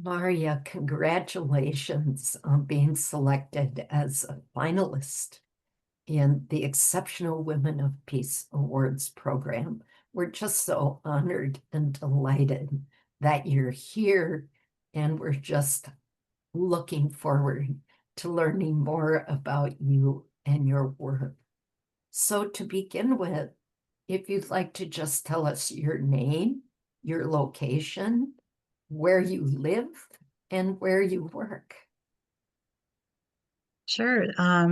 Mariya, congratulations on being selected as a finalist in the Exceptional Women of Peace Awards program. We're just so honored and delighted that you're here, and we're just looking forward to learning more about you and your work. So, to begin with, if you'd like to just tell us your name, your location, where you live, and where you work. Sure.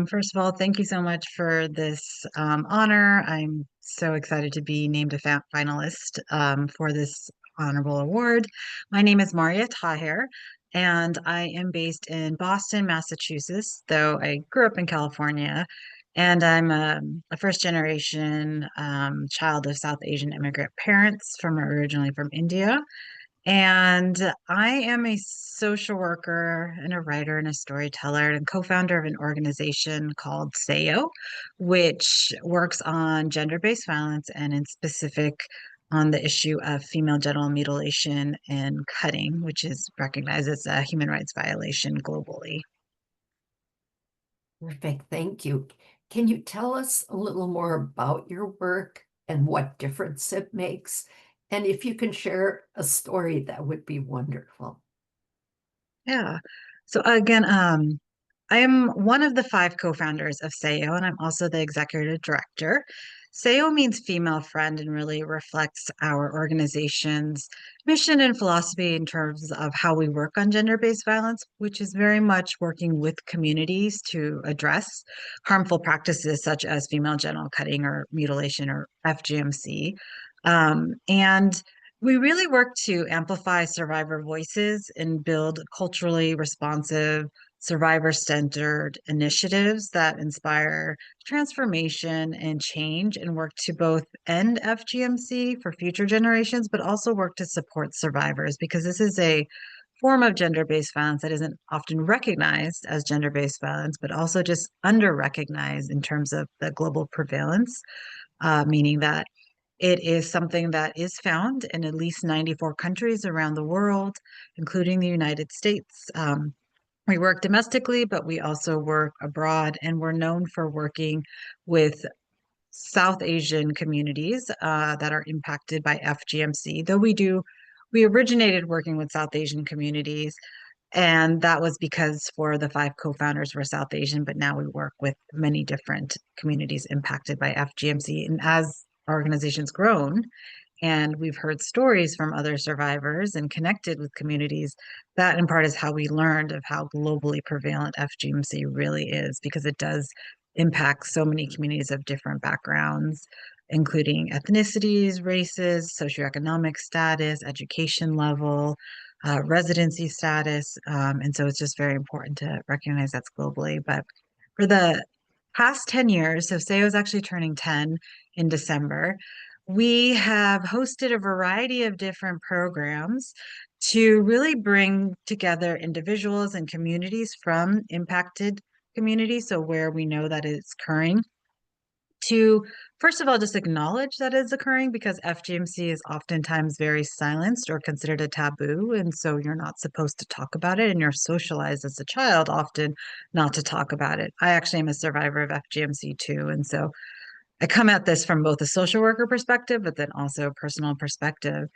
First of all, thank you so much for this honor. I'm so excited to be named a finalist for this honorable award. My name is Mariya Taher, and I am based in Boston, Massachusetts, though I grew up in California. And I'm a first generation child of South Asian immigrant parents from originally from India. And I am a social worker and a writer and a storyteller and co-founder of an organization called SAYO, which works on gender-based violence and in specific on the issue of female genital mutilation and cutting, which is recognized as a human rights violation globally. Perfect, thank you. Can you tell us a little more about your work and what difference it makes? And if you can share a story, that would be wonderful. Yeah. So again, I am one of the five co-founders of SAYO, and I'm also the executive director. SAYO means female friend and really reflects our organization's mission and philosophy in terms of how we work on gender-based violence, which is very much working with communities to address harmful practices such as female genital cutting or mutilation or FGMC. And we really work to amplify survivor voices and build culturally responsive, survivor-centered initiatives that inspire transformation and change and work to both end FGMC for future generations, but also work to support survivors because this is a form of gender-based violence that isn't often recognized as gender-based violence, but also just under-recognized in terms of the global prevalence, meaning that it is something that is found in at least 94 countries around the world, including the United States. We work domestically, but we also work abroad, and we're known for working with South Asian communities that are impacted by FGMC. We originated working with South Asian communities, and that was because four of the five co-founders were South Asian, but now we work with many different communities impacted by FGMC. And as our organization's grown, and we've heard stories from other survivors and connected with communities, that in part is how we learned of how globally prevalent FGMC really is, because it does impact so many communities of different backgrounds, including ethnicities, races, socioeconomic status, education level, residency status. And so it's just very important to recognize that's globally. But for the past 10 years, so SAO is actually turning 10 in December, we have hosted a variety of different programs to really bring together individuals and communities from impacted communities, so where we know that it's occurring, to first of all just acknowledge that it's occurring because FGMC is oftentimes very silenced or considered a taboo, and so you're not supposed to talk about it, and you're socialized as a child often not to talk about it. I actually am a survivor of FGMC too, and so I come at this from both a social worker perspective, but then also a personal perspective.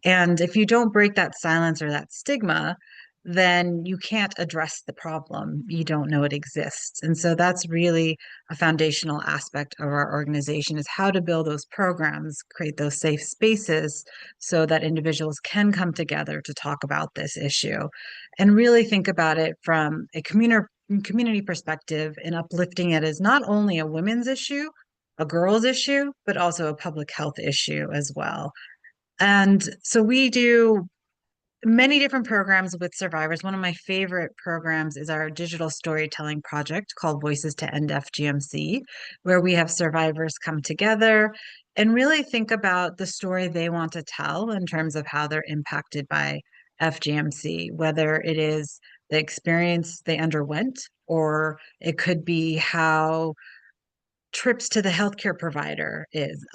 And if you don't break that silence or that stigma, then you can't address the problem. You don't know it exists. And so that's really a foundational aspect of our organization is how to build those programs, create those safe spaces so that individuals can come together to talk about this issue and really think about it from a community perspective and uplifting it as not only a women's issue, a girls' issue, but also a public health issue as well. And so we do many different programs with survivors. One of my favorite programs is our digital storytelling project called Voices to End FGMC, where we have survivors come together and really think about the story they want to tell in terms of how they're impacted by FGMC, whether it is the experience they underwent, or it could be how trips to the healthcare provider is.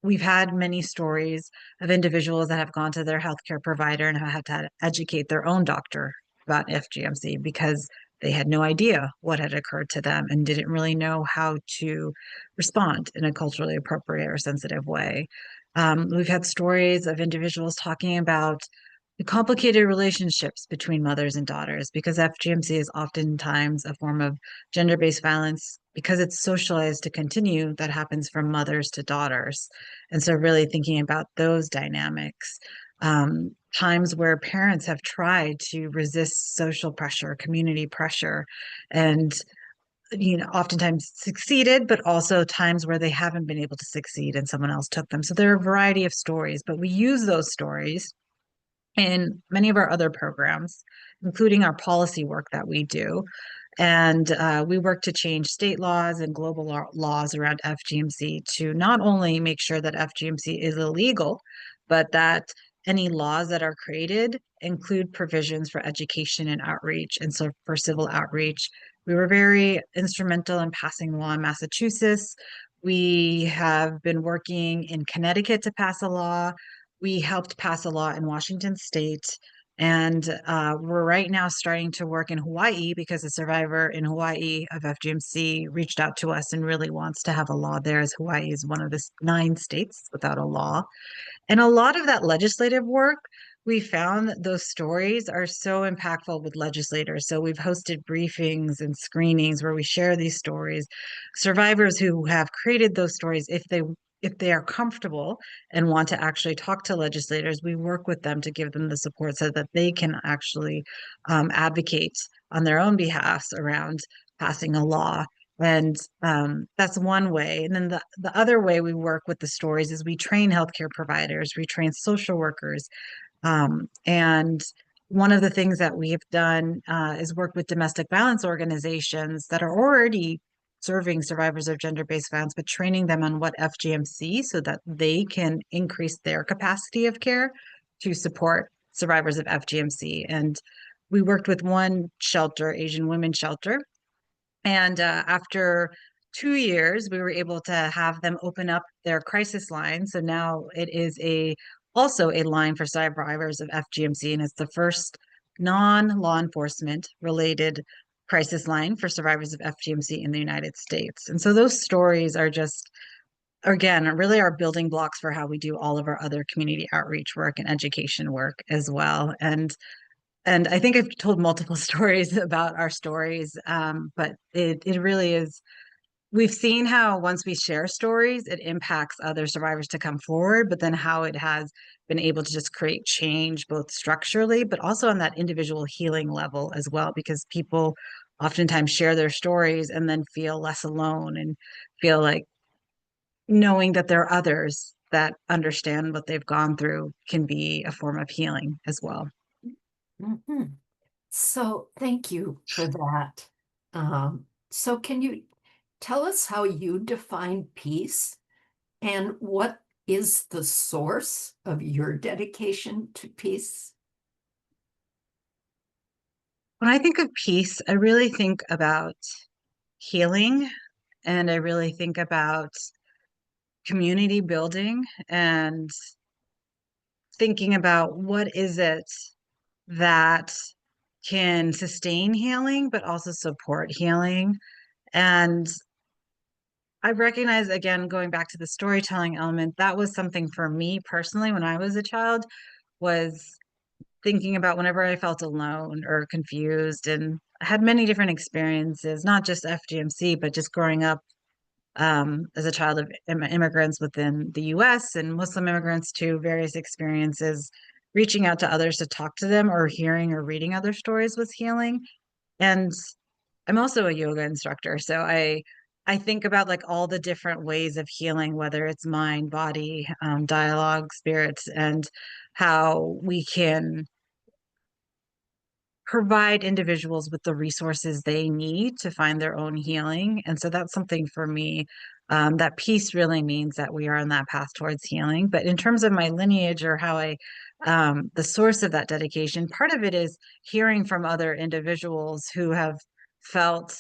we've had many stories of individuals that have gone to their healthcare provider and have had to educate their own doctor about FGMC because they had no idea what had occurred to them and didn't really know how to respond in a culturally appropriate or sensitive way. We've had stories of individuals talking about the complicated relationships between mothers and daughters because FGMC is oftentimes a form of gender-based violence because it's socialized to continue that happens from mothers to daughters. And so really thinking about those dynamics, times where parents have tried to resist social pressure, community pressure, and oftentimes succeeded, but also times where they haven't been able to succeed and someone else took them. So there are a variety of stories, but we use those stories in many of our other programs, including our policy work that we do. And we work to change state laws and global laws around FGMC to not only make sure that FGMC is illegal, but that any laws that are created include provisions for education and outreach. And so for civil outreach, we were very instrumental in passing a law in Massachusetts. We have been working in Connecticut to pass a law. We helped pass a law in Washington State. And we're right now starting to work in Hawaii because a survivor in Hawaii of FGMC reached out to us and really wants to have a law there, as Hawaii is one of the 9 states without a law. And a lot of that legislative work, we found those stories are so impactful with legislators. So we've hosted briefings and screenings where we share these stories. Survivors who have created those stories, if they are comfortable and want to actually talk to legislators, we work with them to give them the support so that they can actually advocate on their own behalfs around passing a law. And that's one way. And then the other way we work with the stories is we train healthcare providers, we train social workers. And one of the things that we have done is work with domestic violence organizations that are already serving survivors of gender-based violence, but training them on what FGMC so that they can increase their capacity of care to support survivors of FGMC. And we worked with one shelter, Asian Women's Shelter, and after 2 years, we were able to have them open up their crisis line. So now it is also a line for survivors of FGMC, and it's the first non-law enforcement related crisis line for survivors of FGMC in the United States. And so those stories are just, again, really our building blocks for how we do all of our other community outreach work and education work as well. And I think I've told multiple stories about our stories, but it really is. We've seen how once we share stories, it impacts other survivors to come forward, but then how it has been able to just create change both structurally, but also on that individual healing level as well, because people oftentimes share their stories and then feel less alone and feel like knowing that there are others that understand what they've gone through can be a form of healing as well. Mhm. So thank you for that. So can you tell us how you define peace and what is the source of your dedication to peace? When I think of peace, I really think about healing and I really think about community building and thinking about what is it that can sustain healing, but also support healing. And I recognize, again, going back to the storytelling element, that was something for me personally when I was a child, was thinking about whenever I felt alone or confused and I had many different experiences, not just FGMC, but just growing up as a child of immigrants within the US and Muslim immigrants to various experiences, reaching out to others to talk to them or hearing or reading other stories was healing. And I'm also a yoga instructor, so I think about like all the different ways of healing, whether it's mind, body, dialogue, spirits, and how we can provide individuals with the resources they need to find their own healing. And so that's something for me. That peace really means that we are on that path towards healing. But in terms of my lineage or how the source of that dedication, part of it is hearing from other individuals who have felt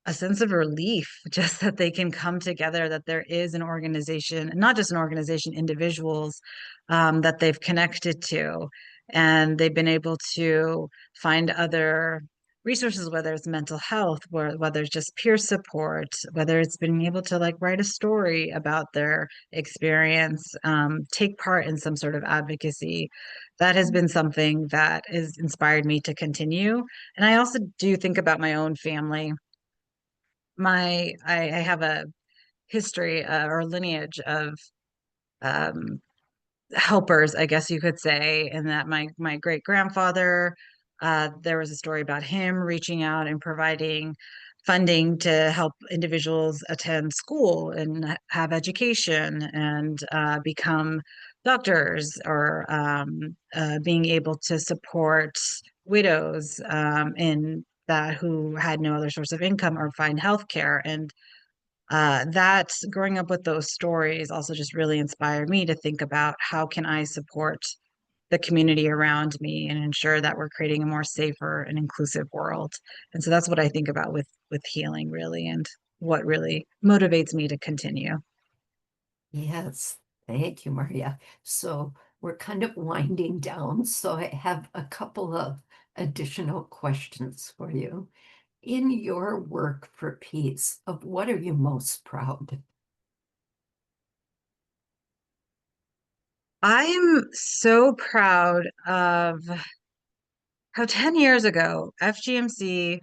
a sense of relief just that they can come together, that there is an organization, not just an organization, individuals that they've connected to, and they've been able to find other resources, whether it's mental health, whether it's just peer support, whether it's being able to like write a story about their experience, take part in some sort of advocacy. That has been something that has inspired me to continue. And I also do think about my own family. I have a history or lineage of um, helpers, I guess you could say, and that my great grandfather, there was a story about him reaching out and providing funding to help individuals attend school and have education and become doctors, or being able to support widows in that who had no other source of income or find health care. And that growing up with those stories also just really inspired me to think about how can I support the community around me and ensure that we're creating a more safer and inclusive world. And so that's what I think about with healing really, and what really motivates me to continue. Yes, thank you, Maria. So we're kind of winding down, so I have a couple of additional questions for you. In your work for peace, of what are you most proud? I'm so proud of how 10 years ago FGMC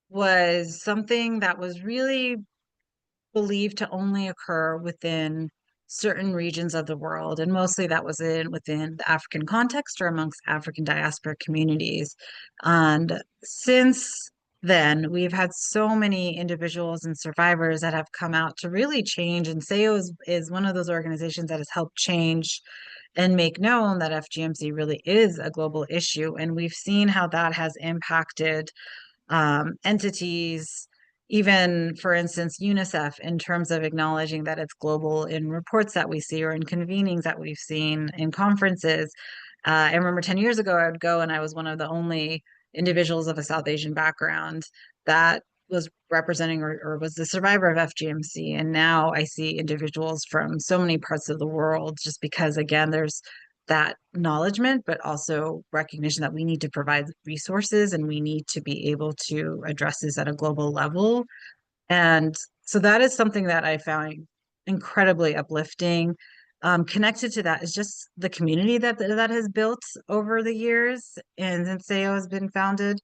was something that was really believed to only occur within certain regions of the world, and mostly that was in within the African context or amongst African diaspora communities. And since then, we've had so many individuals and survivors that have come out to really change. And SAO is one of those organizations that has helped change and make known that FGMC really is a global issue. And we've seen how that has impacted entities, even for instance, UNICEF, in terms of acknowledging that it's global in reports that we see or in convenings that we've seen in conferences. I remember 10 years ago, I would go and I was one of the only individuals of a South Asian background that was representing or was the survivor of FGMC. And now I see individuals from so many parts of the world just because, again, there's that acknowledgement, but also recognition that we need to provide resources and we need to be able to address this at a global level. And so that is something that I found incredibly uplifting. Connected to that is just the community that has built over the years and since SAO has been founded.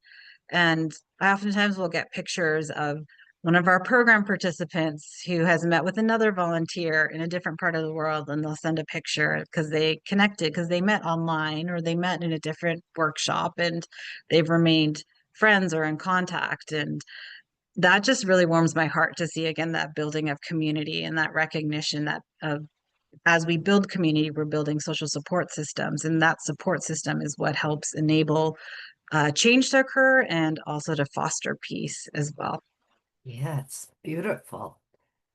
And I oftentimes will get pictures of one of our program participants who has met with another volunteer in a different part of the world, and they'll send a picture because they connected, because they met online or they met in a different workshop and they've remained friends or in contact. And that just really warms my heart to see again that building of community and that recognition that as we build community, we're building social support systems, and that support system is what helps enable change to occur and also to foster peace as well. Yes, beautiful.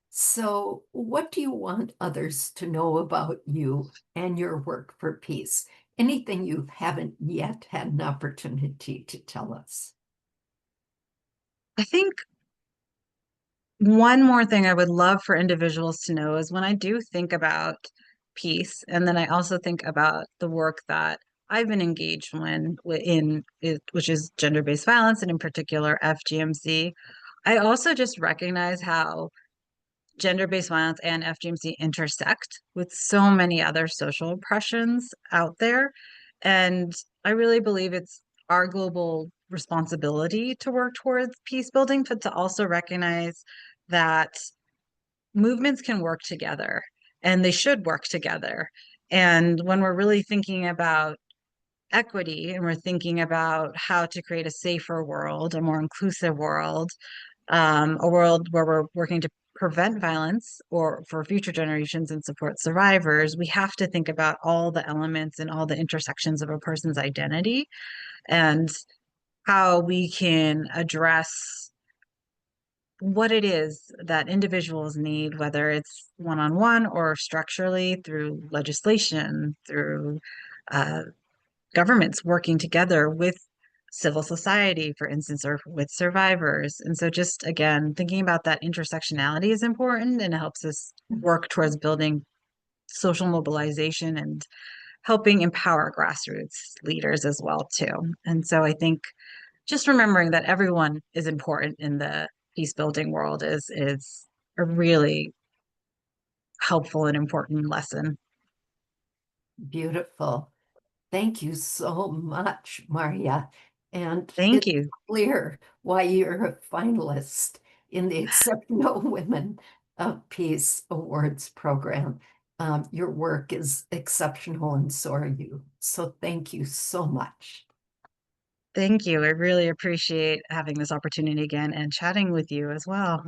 So, what do you want others to know about you and your work for peace? Anything you haven't yet had an opportunity to tell us? I think one more thing I would love for individuals to know is when I do think about peace, and then I also think about the work that I've been engaged in, which is gender-based violence, and in particular FGMC. I also just recognize how gender-based violence and FGMC intersect with so many other social oppressions out there. And I really believe it's our global responsibility to work towards peace building, but to also recognize that movements can work together and they should work together. And when we're really thinking about equity and we're thinking about how to create a safer world, a more inclusive world, a world where we're working to prevent violence or for future generations and support survivors, we have to think about all the elements and all the intersections of a person's identity and how we can address what it is that individuals need, whether it's one-on-one or structurally through legislation, through uh, governments working together with civil society, for instance, or with survivors. And so just again, thinking about that intersectionality is important and it helps us work towards building social mobilization and helping empower grassroots leaders as well too. And so I think just remembering that everyone is important in the peace building world is a really helpful and important lesson. Beautiful. Thank you so much, Mariya. And Thank it's you. clear why you're a finalist in the Exceptional Women of Peace Awards program. Your work is exceptional, and so are you. So thank you so much. Thank you. I really appreciate having this opportunity again and chatting with you as well.